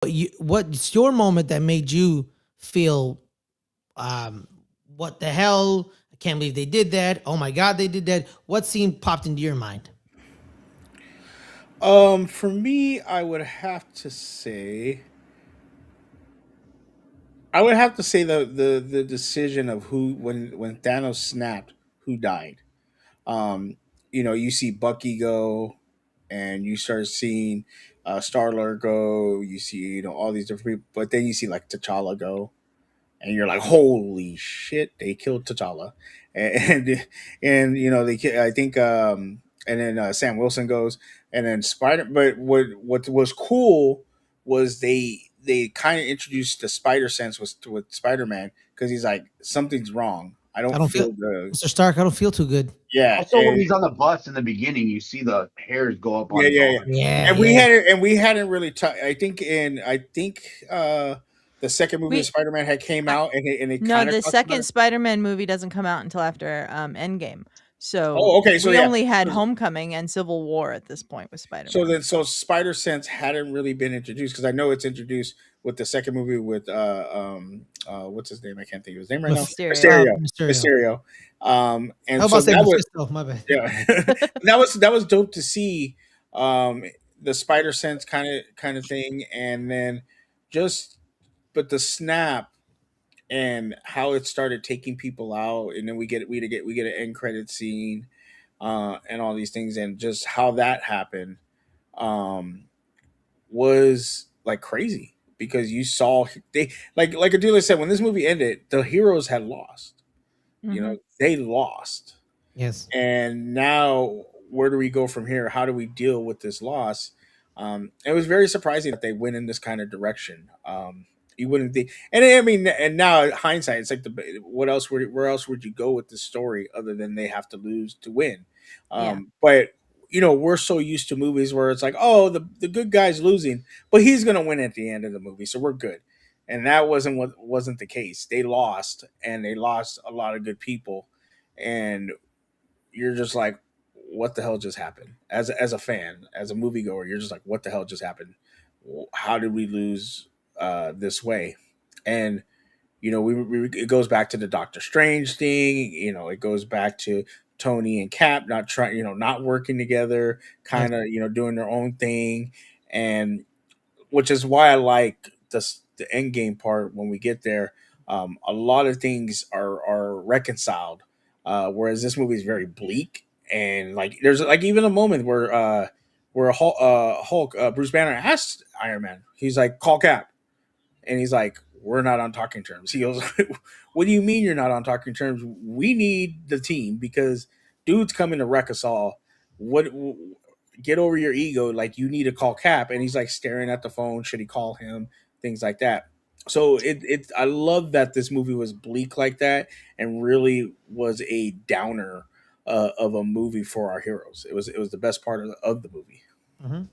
What's your moment that made you feel, um, what the hell? I can't believe they did that. Oh my god, they did that. What scene popped into your mind? For me, I would have to say the decision of who when Thanos snapped, who died. Um, you see Bucky go, and you start seeing Star Lord go. You see, all these different people, but then you see like T'Challa go, and you're like, holy shit, they killed T'Challa, and I think, and then Sam Wilson goes, and then Spider. But what was cool was they kind of introduced the Spider Sense with Spider Man, because he's like, something's wrong. I I don't don't feel, feel the Mr. Stark. I don't feel too good. yeah. Also, when he's on the bus in the beginning, you see the hairs go up on Yeah, his yeah, yeah. arm. Yeah, And we yeah. hadn't and we hadn't really I think the second movie of We Spider Man had came I, out, and they no, kind of the talked about second it. Spider-Man movie doesn't come out until after Endgame. So Oh, okay, so we yeah. only had Homecoming and Civil War at this point with Spider-Man. So Spider Sense hadn't really been introduced, because I know it's introduced with the second movie with what's his name? I can't think of his name right now. Mysterio. Mysterio. Mysterio. Mysterio. I And was so about to say that was Mephisto. My bad. yeah. That was dope to see, um the Spider Sense kind of thing, and then just but the snap and how it started taking people out, and then we get an end credit scene, and all these things, and just how that happened, um was like crazy, because you saw they like Adela said, when this movie ended, the heroes had lost. Hmm. They lost, Yes. and now where do we go from here? How do we deal with this loss? It was very surprising that they went in this kind of direction. You wouldn't think, and I mean, and now in hindsight, it's like, where else would you go with this story other than they have to lose to win? Yeah. But we're so used to movies where it's like, oh, the good guy's losing, but he's gonna win at the end of the movie, so we're good. And that wasn't the case. They lost, and they lost a lot of good people, and you're just like, what the hell just happened? As a fan, as a moviegoer, you're just like, what the hell just happened? How did we lose this way? And it goes back to the Doctor Strange thing. It goes back to Tony and Cap not trying, not working together, Yes. kind of, doing their own thing, and which is why I like the end game part when we get there. A lot of things are reconciled, whereas this movie is very bleak, and like there's like even a moment where Hulk, Bruce Banner asked Iron Man, he's like, call Cap, and he's like, we're not on talking terms. He goes, what do you mean you're not on talking terms? We need the team, because dude's coming to wreck us all. What? Get over your ego. Like, you need to call Cap, and he's like staring at the phone. Should he call him? Things like that. So I love that this movie was bleak like that, and really was a downer of a movie for our heroes. It was the best part of the movie. Mhm.